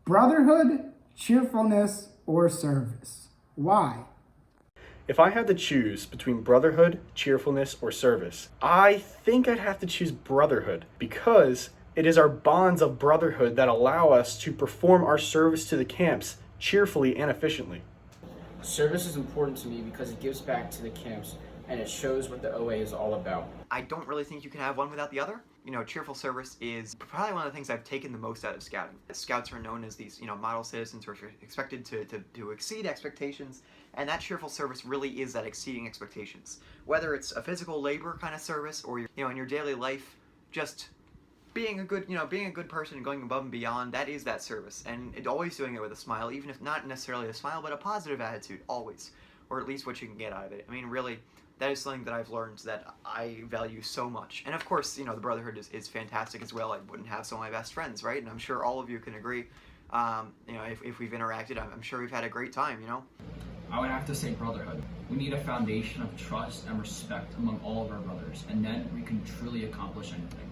Brotherhood, cheerfulness, or service? Why? If I had to choose between brotherhood, cheerfulness, or service, I think I'd have to choose brotherhood because it is our bonds of brotherhood that allow us to perform our service to the camps cheerfully and efficiently. Service is important to me because it gives back to the camps and it shows what the OA is all about. I don't really think you can have one without the other. Cheerful service is probably one of the things I've taken the most out of scouting. Scouts are known as these, model citizens who are expected to exceed expectations, and that cheerful service really is that exceeding expectations. Whether it's a physical labor kind of service or, in your daily life, just being a good person and going above and beyond, that is that service. And always doing it with a smile, even if not necessarily a smile, but a positive attitude, always. Or at least what you can get out of it. I mean, really, that is something that I've learned that I value so much. And of course, the Brotherhood is fantastic as well. I wouldn't have some of my best friends, right? And I'm sure all of you can agree. If we've interacted, I'm sure we've had a great time, I would have to say brotherhood. We need a foundation of trust and respect among all of our brothers, and then we can truly accomplish anything.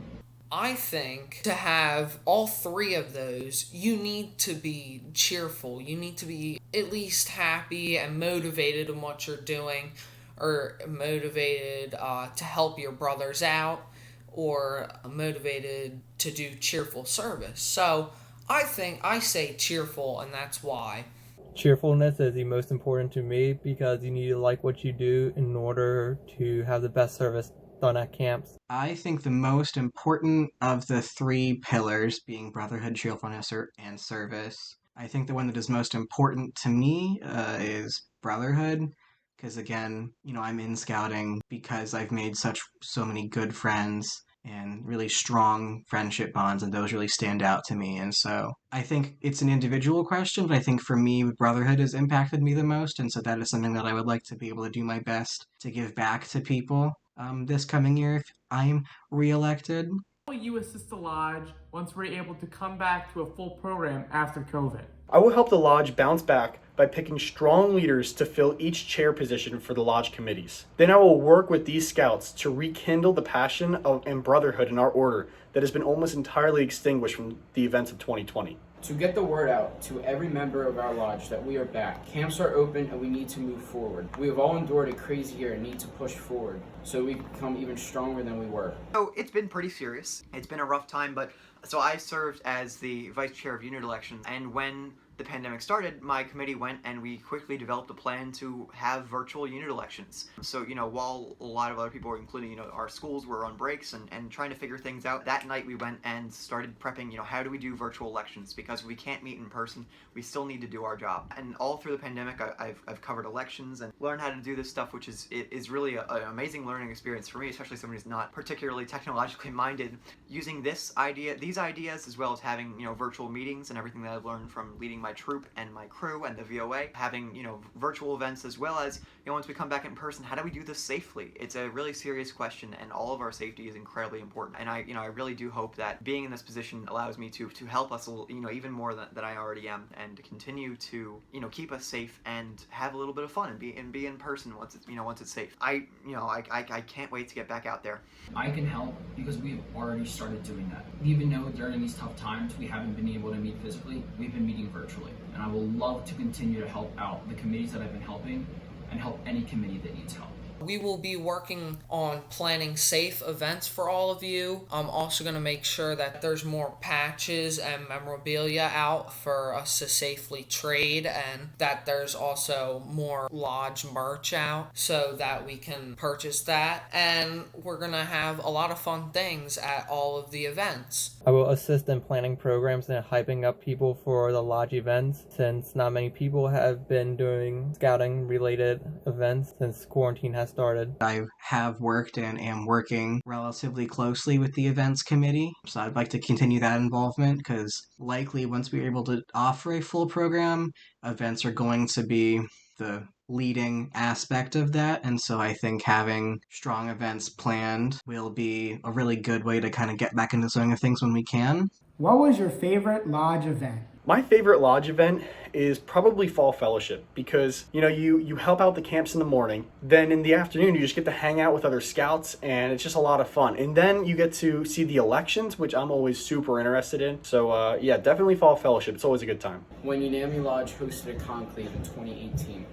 I think to have all three of those, you need to be cheerful. You need to be at least happy and motivated in what you're doing, or motivated to help your brothers out, or motivated to do cheerful service. So I say cheerful, and that's why. Cheerfulness is the most important to me because you need to like what you do in order to have the best service done at camps. I think the most important of the three pillars, being brotherhood, cheerfulness, and service, I think the one that is most important to me is brotherhood. Because again, I'm in scouting because I've made so many good friends and really strong friendship bonds, and those really stand out to me. And so I think it's an individual question, but I think for me, brotherhood has impacted me the most, and so that is something that I would like to be able to do my best to give back to people this coming year if I'm reelected. How will you assist the Lodge once we're able to come back to a full program after COVID? I will help the Lodge bounce back by picking strong leaders to fill each chair position for the Lodge committees. Then I will work with these scouts to rekindle the passion and brotherhood in our order that has been almost entirely extinguished from the events of 2020. To get the word out to every member of our lodge that we are back. Camps are open and we need to move forward. We have all endured a crazy year and need to push forward so we become even stronger than we were. So it's been pretty serious. It's been a rough time, but so I served as the vice chair of unit elections, and when the pandemic started, my committee went and we quickly developed a plan to have virtual unit elections. So, while a lot of other people, including, our schools were on breaks and trying to figure things out, that night we went and started prepping, how do we do virtual elections? Because we can't meet in person, we still need to do our job. And all through the pandemic, I've covered elections and learned how to do this stuff, which is really an amazing learning experience for me, especially someone who's not particularly technologically minded. Using these ideas, as well as having, virtual meetings and everything that I've learned from leading my troop and my crew and the VOA, having virtual events, as well as once we come back in person, how do we do this safely? It's a really serious question, and all of our safety is incredibly important. And I really do hope that being in this position allows me to help us even more than I already am, and to continue to keep us safe and have a little bit of fun and be in person once it's safe. I can't wait to get back out there. I can help because we've already started doing that. Even though during these tough times we haven't been able to meet physically, we've been meeting virtually. And I will love to continue to help out the committees that I've been helping and help any committee that needs help. We will be working on planning safe events for all of you. I'm also going to make sure that there's more patches and memorabilia out for us to safely trade, and that there's also more lodge merch out so that we can purchase that. And we're going to have a lot of fun things at all of the events. I will assist in planning programs and hyping up people for the lodge events, since not many people have been doing scouting related events since quarantine has started. I have worked and am working relatively closely with the events committee, so I'd like to continue that involvement because likely once we're able to offer a full program, events are going to be the leading aspect of that, and so I think having strong events planned will be a really good way to kind of get back into the swing of things when we can. What was your favorite lodge event? My favorite lodge event is probably Fall Fellowship because, you help out the camps in the morning. Then in the afternoon, you just get to hang out with other scouts and it's just a lot of fun. And then you get to see the elections, which I'm always super interested in. So yeah, definitely Fall Fellowship. It's always a good time. When Unami Lodge hosted a conclave in 2018.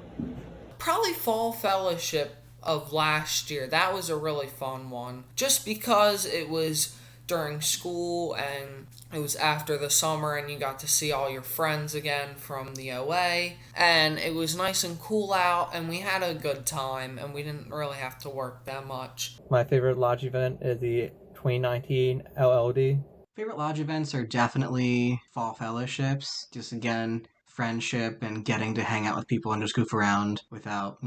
Probably Fall Fellowship of last year. That was a really fun one. Just because it was during school and it was after the summer and you got to see all your friends again from the OA, and it was nice and cool out and we had a good time and we didn't really have to work that much. My favorite lodge event is the 2019 LLD. Favorite lodge events are definitely fall fellowships. Just again, friendship and getting to hang out with people and just goof around without,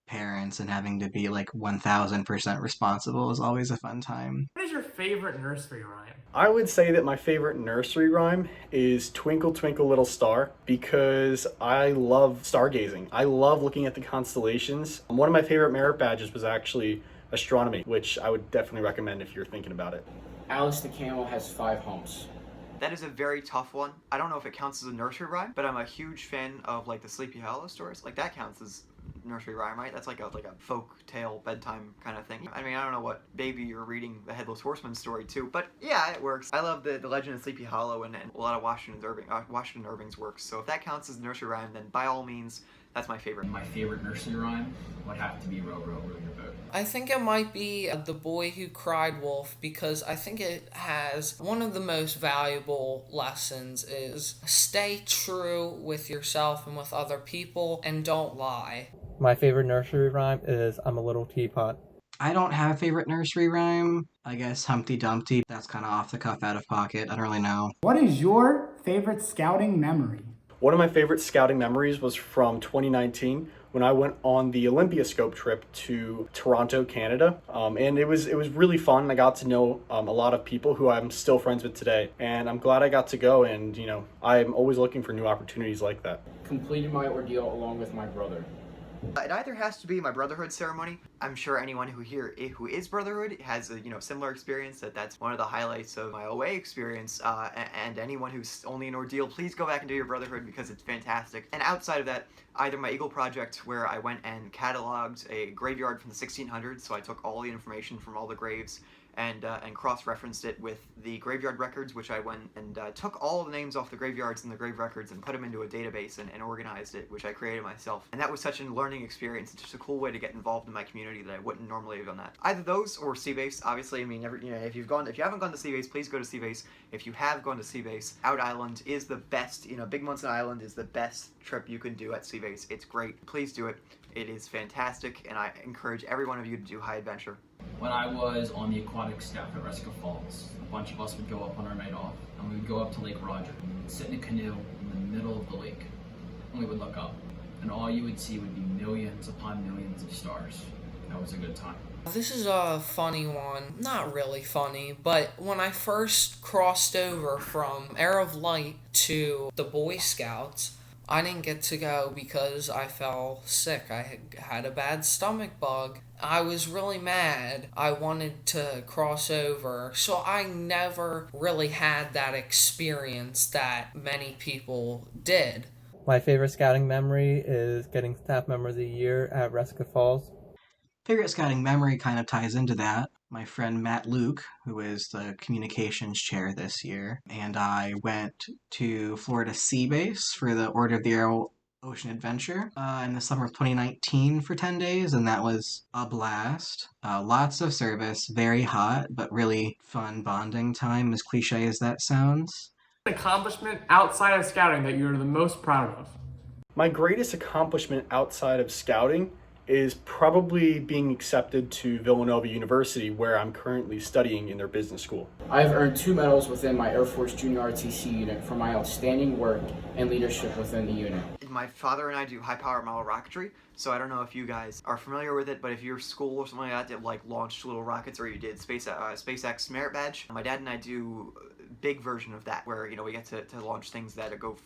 parents and having to be like 1000% responsible is always a fun time. What is your favorite nursery rhyme? I would say that my favorite nursery rhyme is Twinkle Twinkle Little Star because I love stargazing. I love looking at the constellations. One of my favorite merit badges was actually astronomy, which I would definitely recommend if you're thinking about it. Alice the camel has 5 humps. That is a very tough one. I don't know if it counts as a nursery rhyme, but I'm a huge fan of like the Sleepy Hollow stories. Like that counts as nursery rhyme, right? That's like a folk tale bedtime kind of thing. I mean, I don't know what baby you're reading the Headless Horseman story to, but yeah, it works. I love the Legend of Sleepy Hollow and a lot of Washington Irving's works. So if that counts as nursery rhyme, then by all means, that's my favorite. My favorite nursery rhyme would have to be Row, Row, Row Your Boat. I think it might be The Boy Who Cried Wolf because I think it has one of the most valuable lessons is stay true with yourself and with other people and don't lie. My favorite nursery rhyme is I'm a Little Teapot. I don't have a favorite nursery rhyme. I guess Humpty Dumpty. That's kind of off the cuff, out of pocket. I don't really know. What is your favorite scouting memory? One of my favorite scouting memories was from 2019 when I went on the Olympiascope trip to Toronto, Canada. And it was really fun. I got to know a lot of people who I'm still friends with today. And I'm glad I got to go. And, I'm always looking for new opportunities like that. Completed my ordeal along with my brother. It either has to be my Brotherhood ceremony. I'm sure anyone who is Brotherhood has a similar experience. That's one of the highlights of my OA experience. And anyone who's only an ordeal, please go back and do your Brotherhood because it's fantastic. And outside of that, either my Eagle project where I went and cataloged a graveyard from the 1600s, so I took all the information from all the graves and cross-referenced it with the graveyard records, which I went and took all the names off the graveyards and the grave records and put them into a database and organized it, which I created myself. And that was such a learning experience. It's just a cool way to get involved in my community that I wouldn't normally have done that. Either those or Seabase. Obviously, I mean, if you haven't gone to Seabase, please go to Seabase. If you have gone to Seabase, Out Island is the best. Big Munson Island is the best trip you can do at Seabase. It's great. Please do it. It is fantastic, and I encourage every one of you to do high adventure. When I was on the aquatic staff at Resca Falls, a bunch of us would go up on our night off, and we would go up to Lake Roger, and we would sit in a canoe in the middle of the lake, and we would look up, and all you would see would be millions upon millions of stars. That was a good time. This is a funny one. Not really funny, but when I first crossed over from Air of Light to the Boy Scouts, I didn't get to go because I fell sick. I had a bad stomach bug. I was really mad. I wanted to cross over. So I never really had that experience that many people did. My favorite scouting memory is getting Staff Member of the Year at Resca Falls. Favorite scouting memory kind of ties into that. My friend Matt Luke, who is the communications chair this year, and I went to Florida Sea Base for the Order of the Arrow Ocean Adventure in the summer of 2019 for 10 days, and that was a blast. Lots of service, very hot, but really fun bonding time, as cliche as that sounds. Accomplishment outside of scouting that you're the most proud of? My greatest accomplishment outside of scouting is probably being accepted to Villanova University, where I'm currently studying in their business school. I have earned 2 medals within my Air Force Junior RTC unit for my outstanding work and leadership within the unit. My father and I do high-power model rocketry, so I don't know if you guys are familiar with it, but if your school or something like that did launched little rockets or you did SpaceX merit badge, my dad and I do big version of that, where we get to launch things that go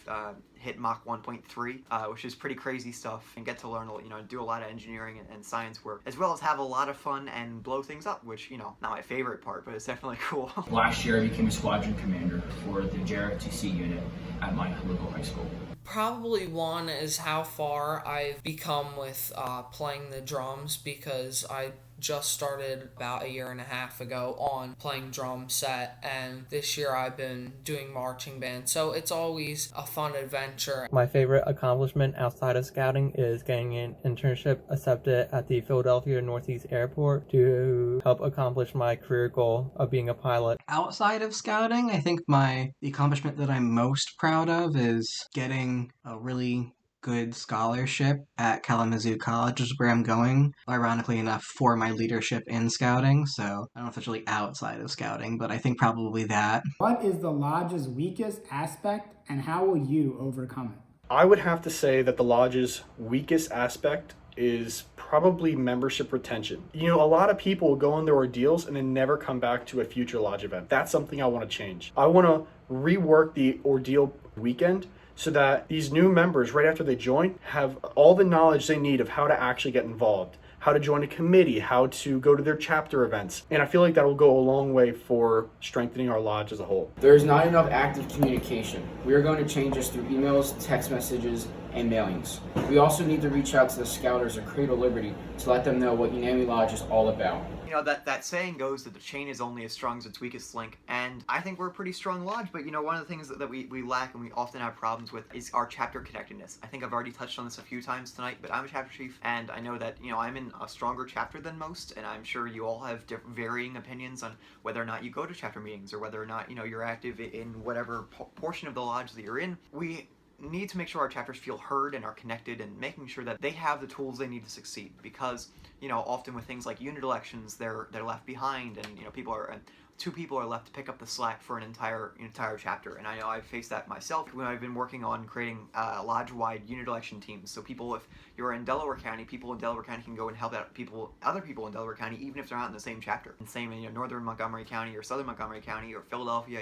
hit Mach 1.3, which is pretty crazy stuff, and get to learn do a lot of engineering and science work, as well as have a lot of fun and blow things up, which not my favorite part, but it's definitely cool. Last year, I became a squadron commander for the JRFTC unit at my local high school. Probably one is how far I've become with playing the drums, because I just started about a year and a half ago on playing drum set, and this year I've been doing marching band, so it's always a fun adventure. My favorite accomplishment outside of scouting is getting an internship accepted at the Philadelphia Northeast Airport to help accomplish my career goal of being a pilot. Outside of scouting, I think the accomplishment that I'm most proud of is getting a really good scholarship at Kalamazoo College, which is where I'm going, ironically enough, for my leadership in scouting. So I don't know if it's really outside of scouting, but I think probably that. What is the lodge's weakest aspect, and how will you overcome it? I would have to say that the lodge's weakest aspect is probably membership retention. A lot of people go on their ordeals and then never come back to a future lodge event. That's something I want to change. I want to rework the ordeal weekend so that these new members, right after they join, have all the knowledge they need of how to actually get involved, how to join a committee, how to go to their chapter events. And I feel like that will go a long way for strengthening our lodge as a whole. There is not enough active communication. We are going to change this through emails, text messages, and mailings. We also need to reach out to the Scouters at Cradle Liberty to let them know what Unami Lodge is all about. That saying goes that the chain is only as strong as its weakest link, and I think we're a pretty strong lodge, but one of the things that we lack and we often have problems with is our chapter connectedness. I think I've already touched on this a few times tonight, but I'm a chapter chief, and I know that I'm in a stronger chapter than most, and I'm sure you all have varying opinions on whether or not you go to chapter meetings, or whether or not you're active in whatever portion of the lodge that you're in. We need to make sure our chapters feel heard and are connected, and making sure that they have the tools they need to succeed, because often with things like unit elections, they're left behind, and two people are left to pick up the slack for an entire chapter. And I know I've faced that myself when I've been working on creating lodge-wide unit election teams. So if you're in Delaware County, people in Delaware County can go and help out other people in Delaware County, even if they're not in the same chapter. And same in northern Montgomery County or southern Montgomery County or Philadelphia.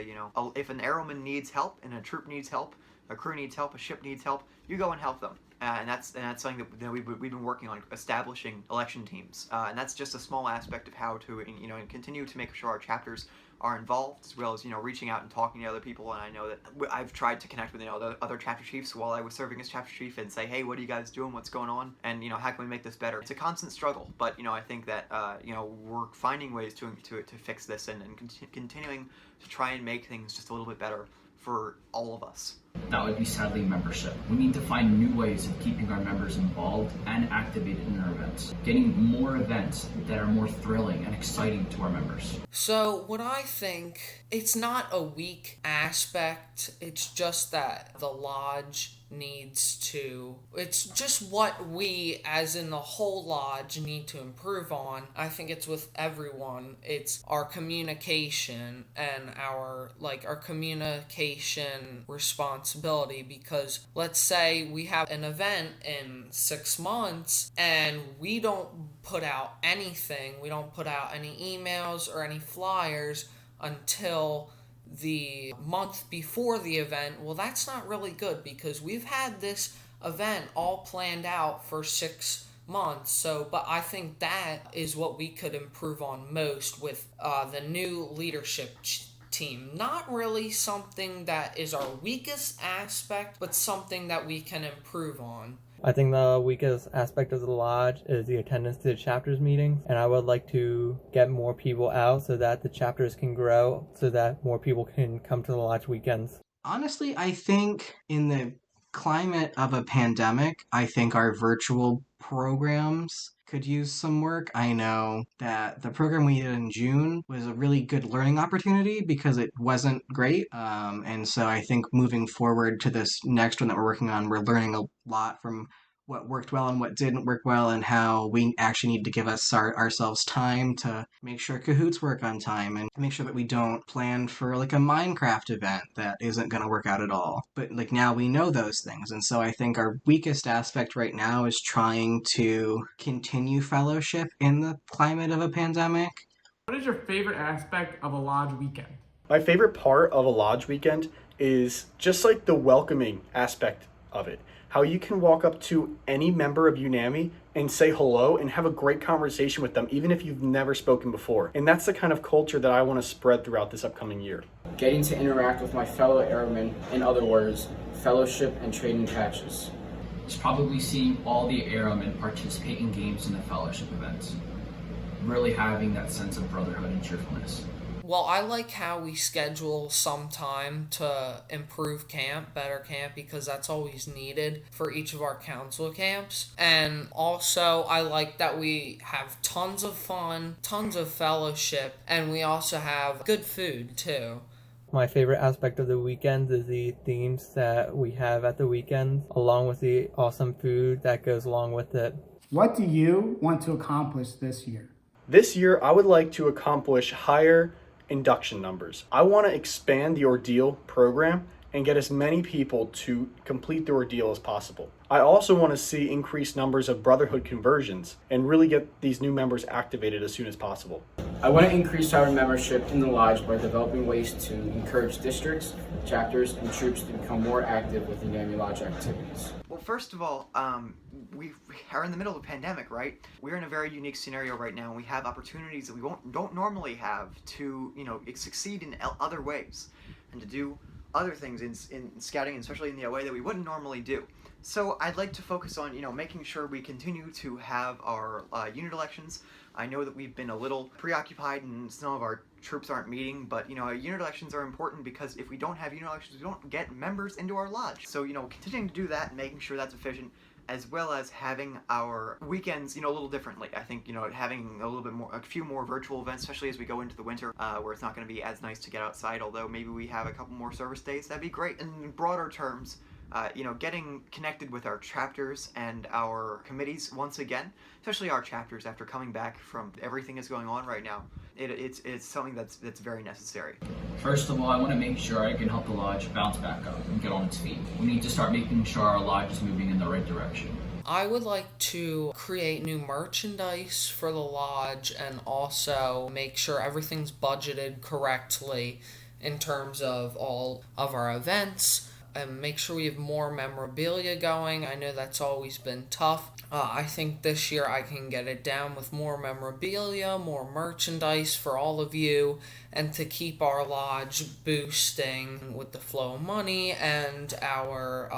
If an airman needs help and a troop needs help, a crew needs help, a ship needs help, you go and help them. And that's something that we've been working on, establishing election teams. And that's just a small aspect of how to continue to make sure our chapters are involved, as well as reaching out and talking to other people. And I know that I've tried to connect with the other chapter chiefs while I was serving as chapter chief, and say, hey, what are you guys doing? What's going on? And how can we make this better? It's a constant struggle, but I think that we're finding ways to fix this, and continuing to try and make things just a little bit better for all of us. That would be sadly membership. We need to find new ways of keeping our members involved and activated in our events, getting more events that are more thrilling and exciting to our members. So what I think, it's not a weak aspect, it's just that the lodge it's just what we, as in the whole lodge, need to improve on. I think it's with everyone. It's our communication and our communication responsibility, because let's say we have an event in 6 months and we don't put out anything, we don't put out any emails or any flyers until the month before the event. Well, that's not really good, because we've had this event all planned out for 6 months. But I think that is what we could improve on most with the new leadership team. Not really something that is our weakest aspect, but something that we can improve on. I think the weakest aspect of the lodge is the attendance to the chapters meetings, and I would like to get more people out so that the chapters can grow, so that more people can come to the lodge weekends. Honestly, I think in the climate of a pandemic, I think our virtual programs could use some work. I know that the program we did in June was a really good learning opportunity because it wasn't great. And so I think moving forward to this next one that we're working on, we're learning a lot from what worked well and what didn't work well, and how we actually need to give ourselves time to make sure Kahoots work on time, and make sure that we don't plan for like a Minecraft event that isn't going to work out at all. But now we know those things, and so I think our weakest aspect right now is trying to continue fellowship in the climate of a pandemic. What is your favorite aspect of a lodge weekend? My favorite part of a lodge weekend is just like the welcoming aspect of it. How you can walk up to any member of Unami and say hello and have a great conversation with them, even if you've never spoken before. And that's the kind of culture that I want to spread throughout this upcoming year. Getting to interact with my fellow airmen, in other words, fellowship and trading patches. It's probably seeing all the airmen participate in games and the fellowship events. Really having that sense of brotherhood and cheerfulness. Well, I like how we schedule some time to improve camp, better camp, because that's always needed for each of our council camps. And also, I like that we have tons of fun, tons of fellowship, and we also have good food, too. My favorite aspect of the weekends is the themes that we have at the weekends, along with the awesome food that goes along with it. What do you want to accomplish this year? This year, I would like to accomplish higher induction numbers. I want to expand the ordeal program and get as many people to complete the ordeal as possible. I also want to see increased numbers of Brotherhood conversions and really get these new members activated as soon as possible. I want to increase our membership in the lodge by developing ways to encourage districts, chapters, and troops to become more active with the Unami Lodge activities. Well, first of all, we are in the middle of a pandemic, right? We're in a very unique scenario right now, and we have opportunities that we don't normally have to, succeed in other ways and to do other things in scouting, especially in the way that we wouldn't normally do. So I'd like to focus on, making sure we continue to have our unit elections. I know that we've been a little preoccupied and some of our troops aren't meeting, but unit elections are important because if we don't have unit elections, we don't get members into our lodge. So continuing to do that and making sure that's efficient, as well as having our weekends, a little differently. I think, having a few more virtual events, especially as we go into the winter, where it's not going to be as nice to get outside, although maybe we have a couple more service days, that'd be great. And in broader terms, getting connected with our chapters and our committees once again, especially our chapters after coming back from everything that's going on right now. It's something that's very necessary. First of all, I want to make sure I can help the lodge bounce back up and get on its feet. We need to start making sure our lodge is moving in the right direction. I would like to create new merchandise for the lodge and also make sure everything's budgeted correctly in terms of all of our events. And make sure we have more memorabilia going. I know that's always been tough. I think this year I can get it down with more memorabilia, more merchandise for all of you, and to keep our lodge boosting with the flow of money and our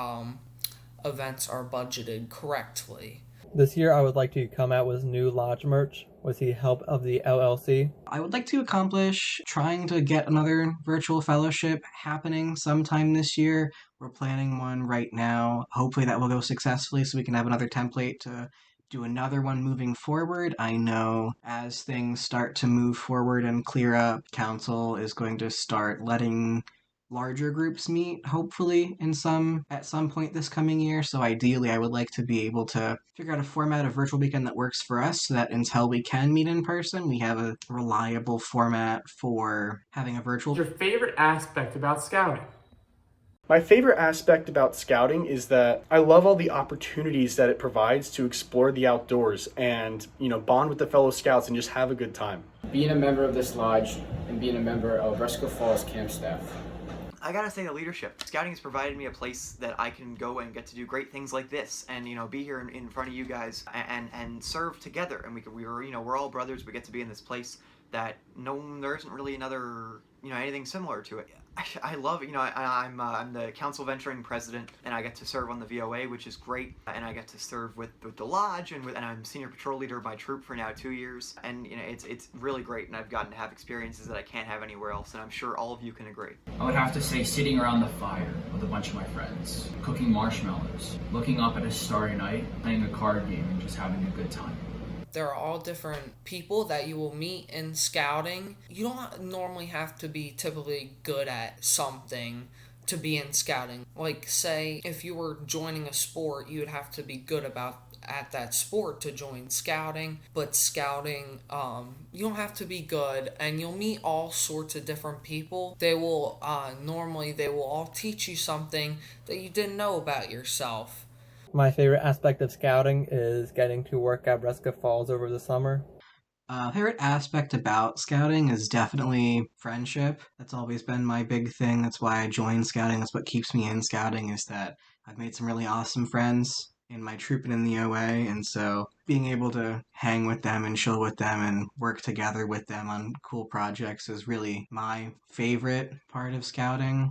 events are budgeted correctly. This year I would like to come out with new lodge merch with the help of the LLC. I would like to accomplish trying to get another virtual fellowship happening sometime this year. We're planning one right now. Hopefully that will go successfully so we can have another template to do another one moving forward. I know as things start to move forward and clear up, Council is going to start letting larger groups meet, hopefully, at some point this coming year. So ideally, I would like to be able to figure out a format of virtual weekend that works for us so that until we can meet in person, we have a reliable format for having a virtual. What's your favorite aspect about scouting? My favorite aspect about scouting is that I love all the opportunities that it provides to explore the outdoors and, bond with the fellow scouts and just have a good time. Being a member of this lodge and being a member of Resco Falls camp staff. I gotta say the leadership. Scouting has provided me a place that I can go and get to do great things like this and, be here in front of you guys and serve together. And we're all brothers. We get to be in this place that there isn't really another, anything similar to it. I love it. I'm the council venturing president, and I get to serve on the VOA, which is great. And I get to serve with the lodge, and I'm senior patrol leader of my troop for now 2 years. And it's really great, and I've gotten to have experiences that I can't have anywhere else. And I'm sure all of you can agree. I would have to say sitting around the fire with a bunch of my friends, cooking marshmallows, looking up at a starry night, playing a card game, and just having a good time. There are all different people that you will meet in scouting. You don't normally have to be typically good at something to be in scouting. Like, say, if you were joining a sport, you would have to be good at that sport to join scouting. But scouting, you don't have to be good, and you'll meet all sorts of different people. They will all teach you something that you didn't know about yourself. My favorite aspect of scouting is getting to work at Resca Falls over the summer. Favorite aspect about scouting is definitely friendship. That's always been my big thing. That's why I joined scouting. That's what keeps me in scouting, is that I've made some really awesome friends in my troop and in the OA. And so being able to hang with them and chill with them and work together with them on cool projects is really my favorite part of scouting.